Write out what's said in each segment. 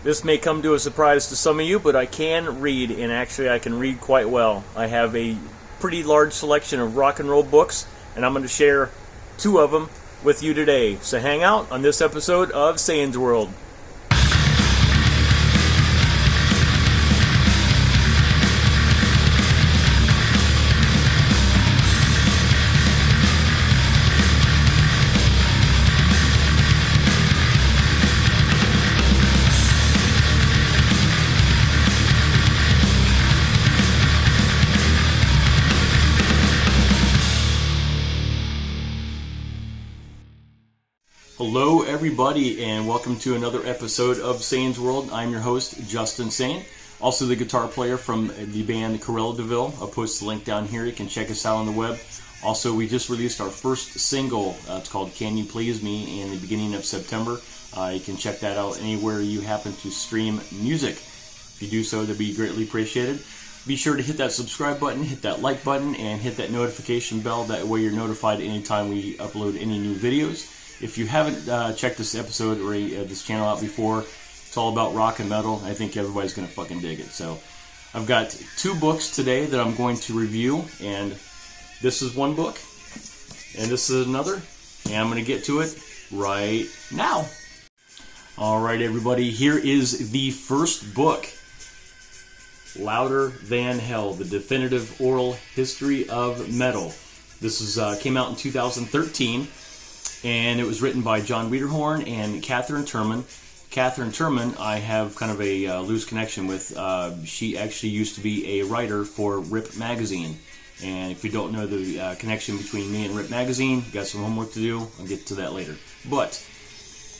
This may come to a surprise to some of you, but I can read, and actually I can read quite well. I have a pretty large selection of rock and roll books, and I'm going to share 2 of them with you today. So hang out on this episode of Sane's World. Hello everybody, and welcome to another episode of Sane's World. I'm your host, Justin Sane, also the guitar player from the band Corella DeVille. I'll post the link down here. You can check us out on the web. Also, we just released our first single. It's called Can You Please Me in the beginning of September. You can check that out anywhere you happen to stream music. If you do so, that'd be greatly appreciated. Be sure to hit that subscribe button, hit that like button, and hit that notification bell. That way you're notified anytime we upload any new videos. If you haven't checked this episode or this channel out before, it's all about rock and metal. I think everybody's going to fucking dig it. So I've got 2 books today that I'm going to review, and this is one book, and this is another, and I'm going to get to it right now. Alright everybody, here is the first book, Louder Than Hell, The Definitive Oral History of Metal. This is came out in 2013. And it was written by John Weiderhorn and Katherine Turman. Katherine Turman, I have kind of a loose connection with. She actually used to be a writer for Rip Magazine. And if you don't know the connection between me and Rip Magazine, you got some homework to do. I'll get to that later. But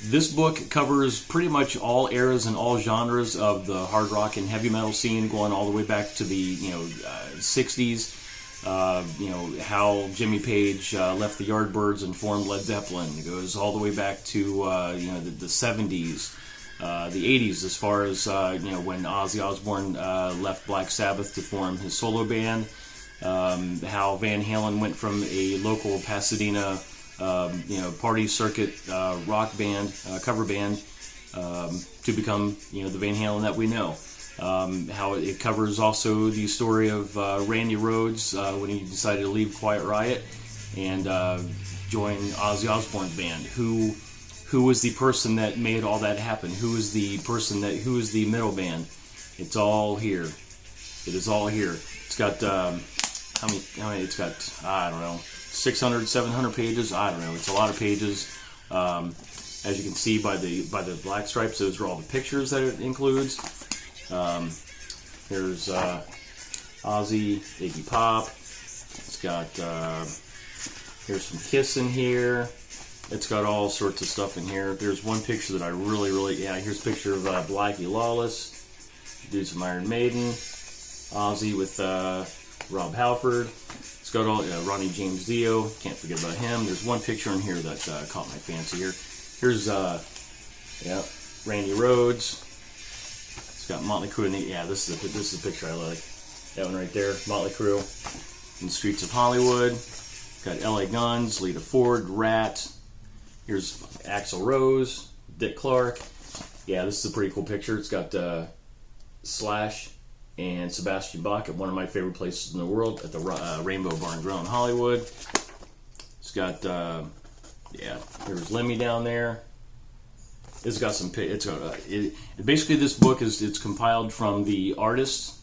this book covers pretty much all eras and all genres of the hard rock and heavy metal scene, going all the way back to the 60s. How Jimmy Page left the Yardbirds and formed Led Zeppelin. It goes all the way back to the 70s, the 80s, as far as when Ozzy Osbourne left Black Sabbath to form his solo band. How Van Halen went from a local Pasadena party circuit rock band, cover band, to become the Van Halen that we know. How it covers also the story of Randy Rhoads when he decided to leave Quiet Riot and join Ozzy Osbourne's band. Who was the person that made all that happen? Who was the middle band? It's all here. It is all here. It's got how many? It's got, I don't know, 600, 700 pages. I don't know. It's a lot of pages. As you can see by the black stripes, those are all the pictures that it includes. Here's Ozzy, Iggy Pop. It's got here's some Kiss in here. It's got all sorts of stuff in here. There's one picture that I really here's a picture of Blackie Lawless. Do some Iron Maiden. Ozzy with Rob Halford. It's got all Ronnie James Dio. Can't forget about him. There's one picture in here that caught my fancy here. Here's Randy Rhoads. It's got Motley Crue, and this is the picture I like. That one right there, Motley Crue in the streets of Hollywood. Got LA Guns, Lita Ford, Rat. Here's Axl Rose, Dick Clark. Yeah, this is a pretty cool picture. It's got Slash and Sebastian Bach at one of my favorite places in the world, at the Rainbow Bar and Grill in Hollywood. It's got here's Lemmy down there. It's got some. Basically, this book it's compiled from the artists,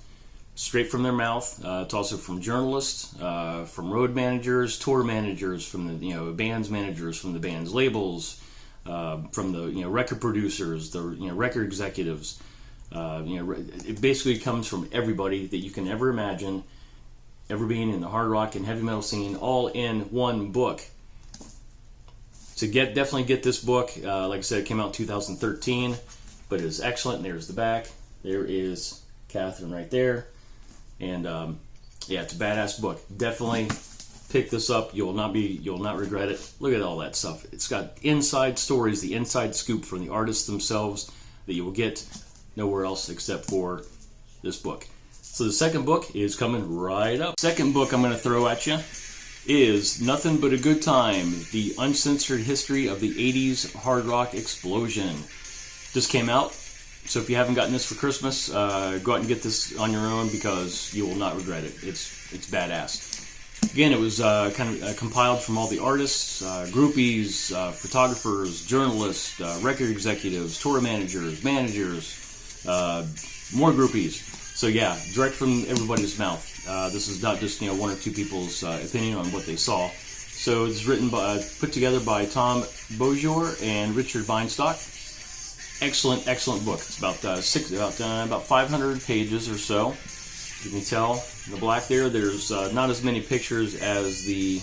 straight from their mouth. It's also from journalists, from road managers, tour managers, from the bands managers, from the band's labels, from the record producers, the record executives. It basically comes from everybody that you can ever imagine, ever being in the hard rock and heavy metal scene, all in one book. So definitely get this book. Like I said, it came out in 2013, but it is excellent. And there's the back. There is Katherine right there, and it's a badass book. Definitely pick this up. You'll not regret it. Look at all that stuff. It's got inside stories, the inside scoop from the artists themselves that you will get nowhere else except for this book. So the second book is coming right up. Second book I'm going to throw at you is Nothin But a Good Time, The Uncensored History of the 80s Hard Rock Explosion. This came out So if you haven't gotten this for Christmas, go out and get this on your own because you will not regret it. It's badass. Again, it was kind of compiled from all the artists, groupies, photographers, journalists, record executives, tour managers, more groupies. So yeah, direct from everybody's mouth. This is not just one or two people's opinion on what they saw. So it's written put together by Tom Beaujour and Richard Bienstock. Excellent book. It's about 500 pages or so. You can tell in the black there's not as many pictures as the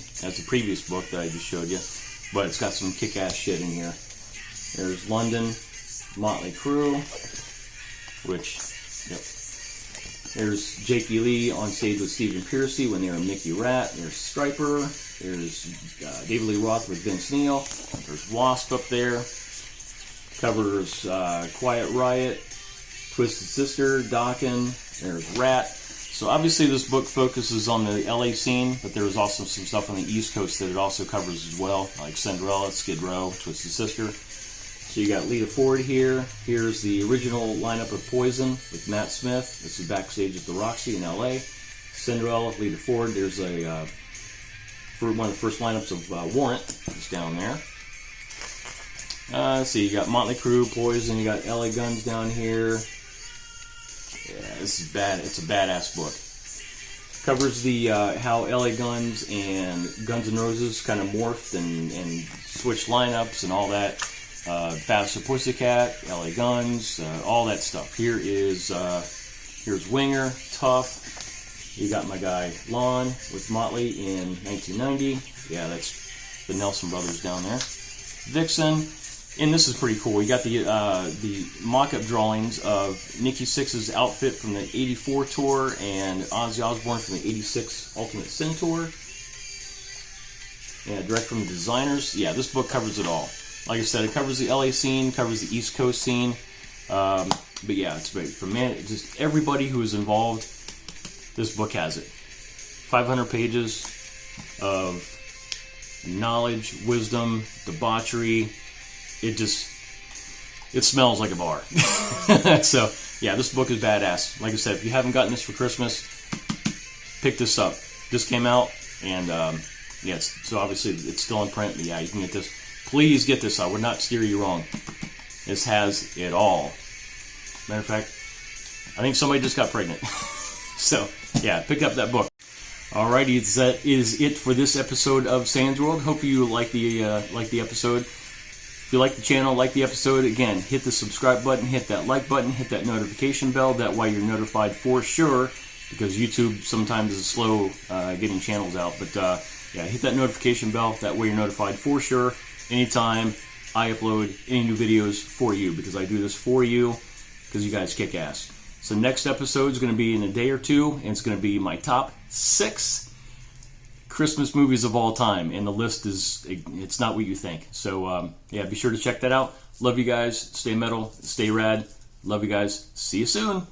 previous book that I just showed you, but it's got some kick-ass shit in here. There's London, Motley Crue, which, yep. There's Jake E. Lee on stage with Stephen Pearcy when they were Mickey Rat. There's Striper. There's David Lee Roth with Vince Neil. There's Wasp up there. Covers Quiet Riot, Twisted Sister, Dokken. There's Rat. So obviously this book focuses on the LA scene, but there's also some stuff on the East Coast that it also covers as well, like Cinderella, Skid Row, Twisted Sister. So you got Lita Ford here. Here's the original lineup of Poison with Matt Smith. This is backstage at the Roxy in LA. Cinderella, Lita Ford. There's for one of the first lineups of Warrant. It's down there. Let's see, you got Motley Crue, Poison. You got LA Guns down here. Yeah, this is bad. It's a badass book. Covers the how LA Guns and Guns N' Roses kind of morphed and switched lineups and all that. Faster Pussycat, LA Guns, all that stuff. Here's Winger, Tough. You got my guy Lon with Motley in 1990. Yeah, that's the Nelson Brothers down there. Vixen. And this is pretty cool. You got the mock-up drawings of Nikki Sixx's outfit from the '84 tour and Ozzy Osbourne from the '86 Ultimate Sin tour. Yeah, direct from the designers. Yeah, this book covers it all. Like I said, it covers the LA scene, covers the East Coast scene. But yeah, it's great. Just everybody who is involved, this book has it. 500 pages of knowledge, wisdom, debauchery. It smells like a bar. So, yeah, this book is badass. Like I said, if you haven't gotten this for Christmas, pick this up. This came out, and, yeah, so obviously it's still in print, but yeah, you can get this. Please get this. I would not steer you wrong. This has it all. Matter of fact, I think somebody just got pregnant. So, yeah, pick up that book. Alrighty, that is it for this episode of Sans World. Hope you like the episode. If you like the channel, like the episode, again, hit the subscribe button, hit that like button, hit that notification bell. That way you're notified for sure, because YouTube sometimes is slow getting channels out. But yeah, hit that notification bell. That way you're notified for sure anytime I upload any new videos for you, because I do this for you, because you guys kick ass. So next episode is going to be in a day or two, and it's going to be my top 6 Christmas movies of all time, and the list it's not what you think. So yeah, be sure to check that out. Love you guys. Stay metal. Stay rad. Love you guys. See you soon.